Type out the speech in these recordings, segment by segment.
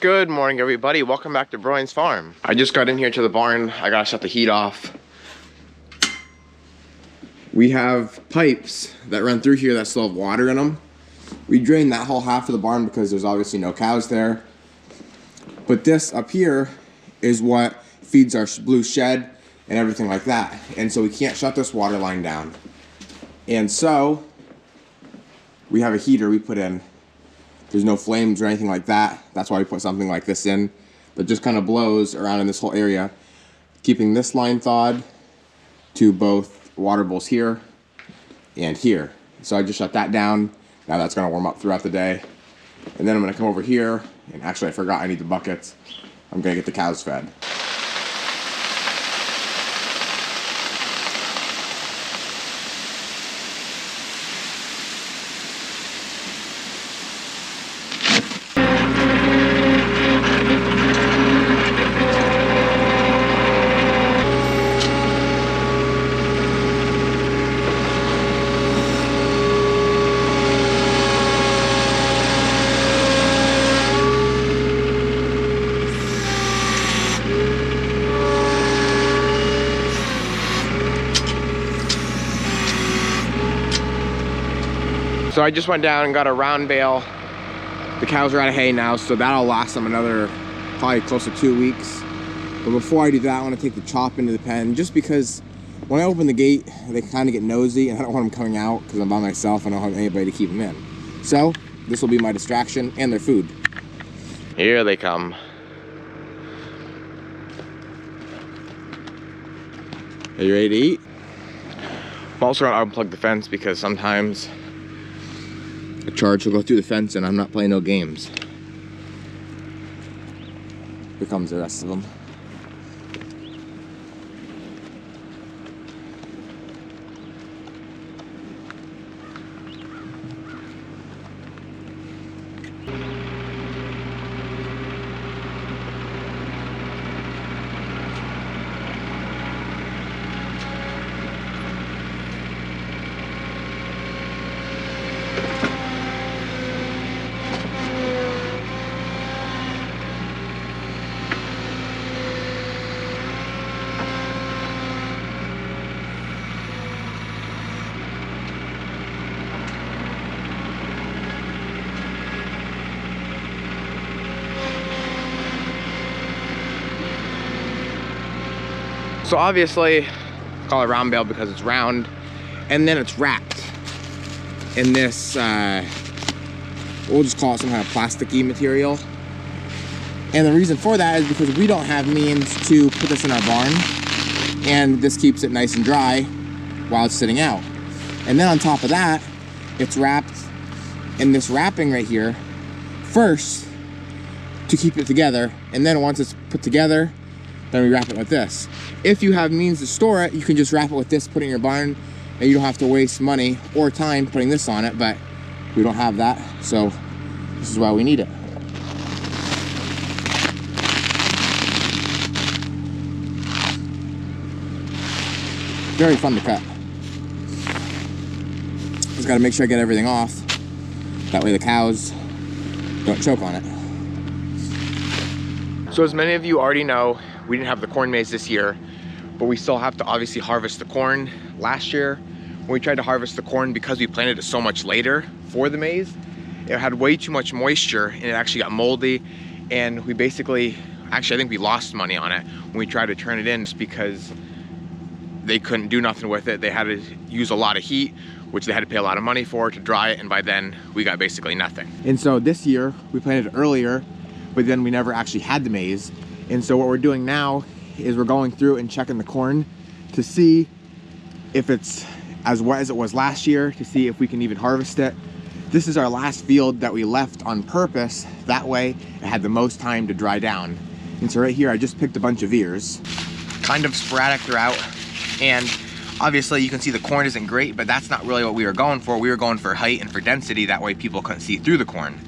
Good morning, everybody. Welcome back to Broyans farm. I just got in here to the barn. I gotta shut the heat off. We have pipes that run through here that still have water in them. We drained that whole half of the barn because there's obviously no cows there. But this up here is what feeds our blue shed and everything like that. And so we can't shut this water line down. And so we have a heater we put in. There's no flames or anything like that. That's why we put something like this in that just kind of blows around in this whole area, keeping this line thawed to both water bowls here and here. So I just shut that down. Now that's gonna warm up throughout the day. And then I'm gonna come over here, and actually I forgot I need the buckets. I'm gonna get the cows fed. So I just went down and got a round bale. The cows are out of hay now, so that'll last them another probably close to 2 weeks. But before I do that, I want to take the chop into the pen, just because when I open the gate, they kind of get nosy, and I don't want them coming out because I'm by myself and I don't have anybody to keep them in. So this will be my distraction and their food. Here they come. Are you ready to eat? I'm also going to unplug the fence because sometimes a charge will go through the fence and I'm not playing no games. Here comes the rest of them. So obviously, I call it round bale because it's round, and then it's wrapped in this, we'll just call it some kind of plasticky material. And the reason for that is because we don't have means to put this in our barn, and this keeps it nice and dry while it's sitting out. And then on top of that, it's wrapped in this wrapping right here first to keep it together, and then once it's put together, then we wrap it with this. If you have means to store it, you can just wrap it with this, put it in your barn, and you don't have to waste money or time putting this on it, but we don't have that, so this is why we need it. Very fun to cut. Just gotta make sure I get everything off. That way the cows don't choke on it. So as many of you already know, we didn't have the corn maze this year, but we still have to obviously harvest the corn. Last year, when we tried to harvest the corn, because we planted it so much later for the maize, it had way too much moisture and it actually got moldy. And we basically, actually I think we lost money on it when we tried to turn it in, just because they couldn't do nothing with it. They had to use a lot of heat, which they had to pay a lot of money for to dry it, and by then we got basically nothing. And so this year we planted it earlier, but then we never actually had the maize. And so what we're doing now is we're going through and checking the corn to see if it's as wet as it was last year, to see if we can even harvest it. This is our last field that we left on purpose. That way it had the most time to dry down. And so right here, I just picked a bunch of ears. Kind of sporadic throughout. And obviously you can see the corn isn't great, but that's not really what we were going for. We were going for height and for density. That way people couldn't see through the corn.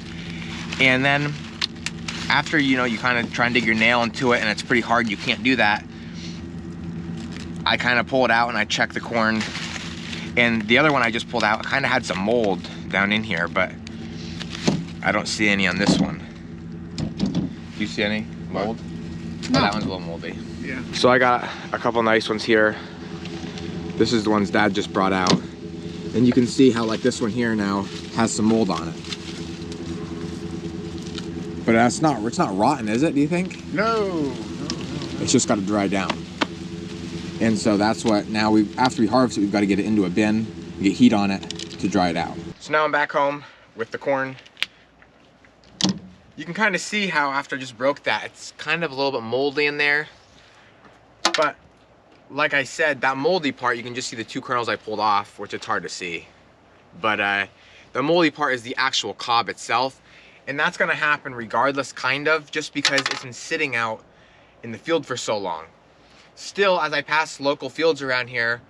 And then after, you know, you kind of try and dig your nail into it and it's pretty hard, you can't do that, I kind of pull it out and I check the corn. And the other one I just pulled out kind of had some mold down in here, but I don't see any on this one. Do you see any mold? No. Oh, that one's a little moldy. Yeah. So I got a couple nice ones here. This is the ones Dad just brought out. And you can see how like this one here now has some mold on it. But it's not rotten, is it, do you think? No. It's just got to dry down. And so that's what now after we harvest it, we've got to get it into a bin, get heat on it to dry it out. So now I'm back home with the corn. You can kind of see how after I just broke that, it's kind of a little bit moldy in there. But like I said, that moldy part, you can just see the 2 kernels I pulled off, which it's hard to see. But the moldy part is the actual cob itself. And that's gonna happen regardless, kind of, just because it's been sitting out in the field for so long. Still, as I pass local fields around here,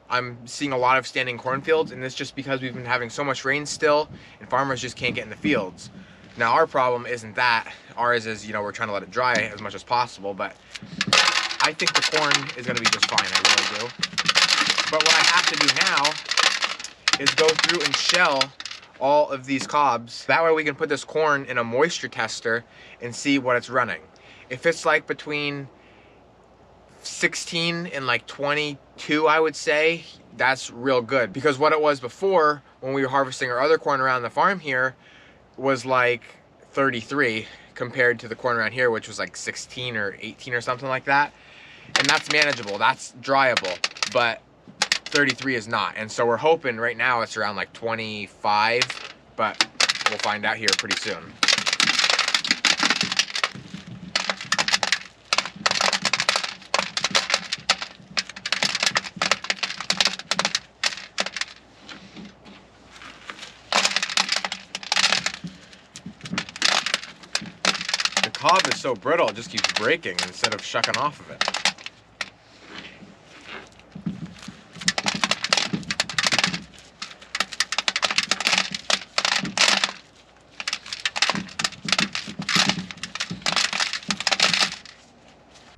I'm seeing a lot of standing cornfields, and it's just because we've been having so much rain still, and farmers just can't get in the fields. Now, our problem isn't that. Ours is, you know, we're trying to let it dry as much as possible, but I think the corn is gonna be just fine, I really do. But what I have to do now is go through and shell all of these cobs. That way we can put this corn in a moisture tester and see what it's running. If it's like between 16 and like 22, I would say, that's real good. Because what it was before, when we were harvesting our other corn around the farm here, was like 33 compared to the corn around here, which was like 16 or 18 or something like that. And that's manageable, that's dryable, but 33 is not. And so we're hoping right now it's around like 25, but we'll find out here pretty soon. The cob is so brittle, it just keeps breaking instead of shucking off of it.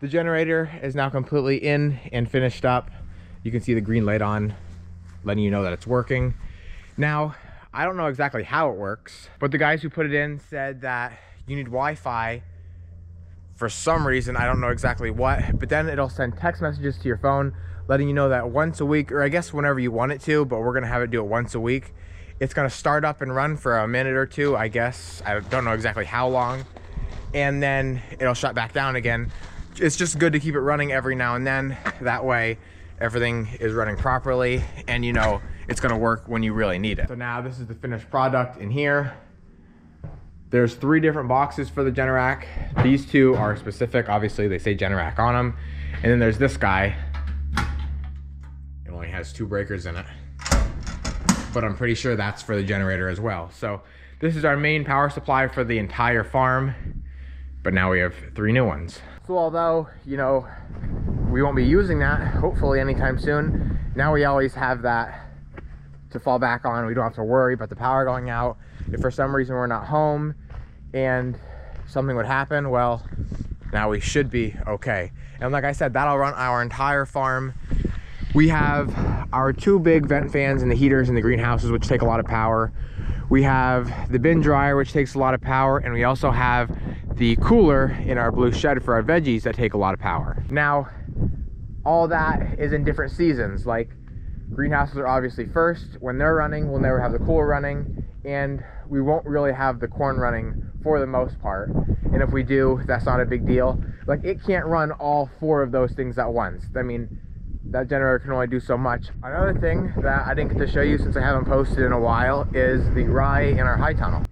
The generator is now completely in and finished up. You can see the green light on, letting you know that it's working. Now, I don't know exactly how it works, but the guys who put it in said that you need Wi-Fi for some reason. I don't know exactly what, but then it'll send text messages to your phone letting you know that once a week, or I guess whenever you want it to, but we're gonna have it do it once a week. It's gonna start up and run for a minute or two, I guess. I don't know exactly how long. And then it'll shut back down again. It's just good to keep it running every now and then. That way everything is running properly and you know it's gonna work when you really need it. So now this is the finished product in here. There's 3 different boxes for the Generac. These 2 are specific, obviously they say Generac on them. And then there's this guy. It only has 2 breakers in it, but I'm pretty sure that's for the generator as well. So this is our main power supply for the entire farm, but now we have 3 new ones. So although, you know, we won't be using that, hopefully anytime soon, now we always have that to fall back on. We don't have to worry about the power going out. If for some reason we're not home and something would happen, well, now we should be okay. And like I said, that'll run our entire farm. We have our 2 big vent fans and the heaters in the greenhouses, which take a lot of power. We have the bin dryer, which takes a lot of power, and we also have the cooler in our blue shed for our veggies that take a lot of power. Now, all that is in different seasons. Like, greenhouses are obviously first. When they're running, we'll never have the cooler running, and we won't really have the corn running for the most part. And if we do, that's not a big deal. Like, it can't run all 4 of those things at once. I mean, that generator can only do so much. Another thing that I didn't get to show you since I haven't posted in a while is the rye in our high tunnel.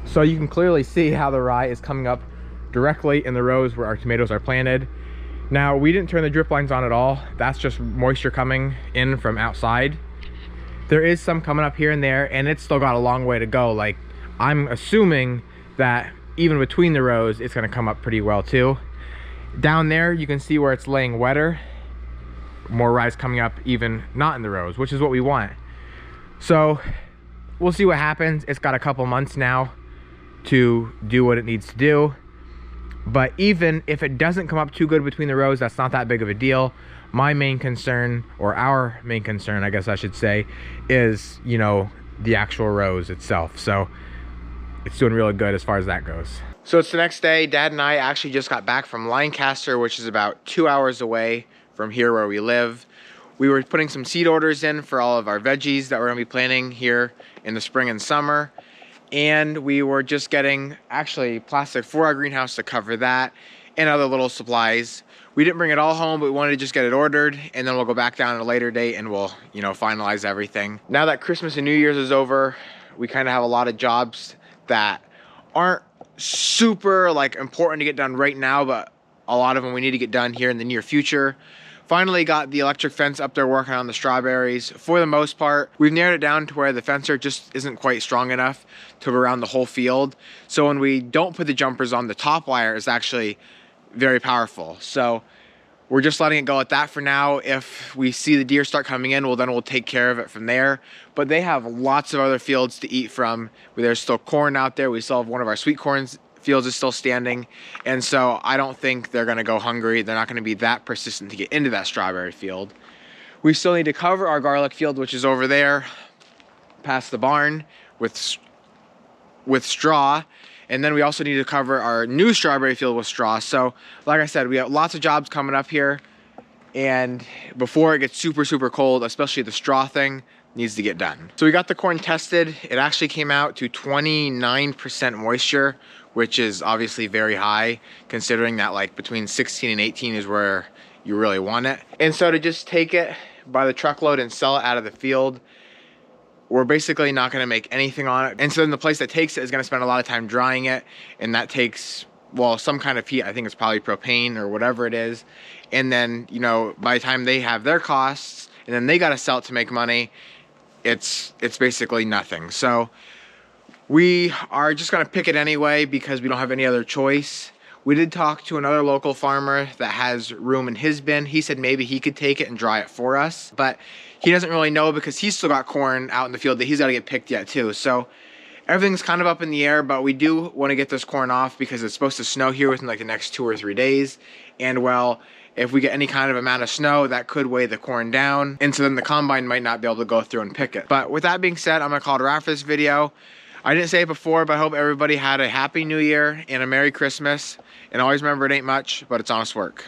So you can clearly see how the rye is coming up directly in the rows where our tomatoes are planted. Now, we didn't turn the drip lines on at all. That's just moisture coming in from outside. There is some coming up here and there, and it's still got a long way to go. Like, I'm assuming that even between the rows, it's gonna come up pretty well too. Down there, you can see where it's laying wetter. More rye coming up even not in the rows, which is what we want. So we'll see what happens. It's got a couple months now to do what it needs to do. But even if it doesn't come up too good between the rows, that's not that big of a deal. My main concern, or our main concern, I guess I should say, is, you know, the actual rows itself. So it's doing really good as far as that goes. So it's the next day. Dad and I actually just got back from Lancaster, which is about 2 hours away from here where we live. We were putting some seed orders in for all of our veggies that we're gonna be planting here in the spring and summer. And we were just getting actually plastic for our greenhouse to cover that and other little supplies. We didn't bring it all home, but we wanted to just get it ordered, and then we'll go back down at a later date and we'll, you know, finalize everything. Now that Christmas and New Year's is over, we kind of have a lot of jobs that aren't super like important to get done right now, but a lot of them we need to get done here in the near future. Finally got the electric fence up there working on the strawberries. For the most part, we've narrowed it down to where the fencer just isn't quite strong enough to go around the whole field. So when we don't put the jumpers on, the top wire is actually very powerful. So we're just letting it go at that for now. If we see the deer start coming in, well, then we'll take care of it from there. But they have lots of other fields to eat from. There's still corn out there. We still have one of our sweet corn fields is still standing. And so I don't think they're gonna go hungry. They're not gonna be that persistent to get into that strawberry field. We still need to cover our garlic field, which is over there past the barn with straw. And then we also need to cover our new strawberry field with straw. So like I said, we have lots of jobs coming up here. And before it gets super, super cold, especially the straw thing needs to get done. So we got the corn tested. It actually came out to 29% moisture, which is obviously very high considering that like between 16 and 18 is where you really want it. And so to just take it by the truckload and sell it out of the field, we're basically not gonna make anything on it. And so then the place that takes it is gonna spend a lot of time drying it, and that takes, well, some kind of heat. I think it's probably propane or whatever it is. And then, you know, by the time they have their costs and then they gotta sell it to make money, it's basically nothing. So we are just gonna pick it anyway because we don't have any other choice. We did talk to another local farmer that has room in his bin. He said maybe he could take it and dry it for us, but he doesn't really know because he's still got corn out in the field that he's got to get picked yet too. So everything's kind of up in the air, but we do want to get this corn off because it's supposed to snow here within like the next 2 or 3 days. And well, if we get any kind of amount of snow, that could weigh the corn down. And so then the combine might not be able to go through and pick it. But with that being said, I'm gonna call it a wrap for this video. I didn't say it before, but I hope everybody had a happy new year and a Merry Christmas. And always remember, it ain't much, but it's honest work.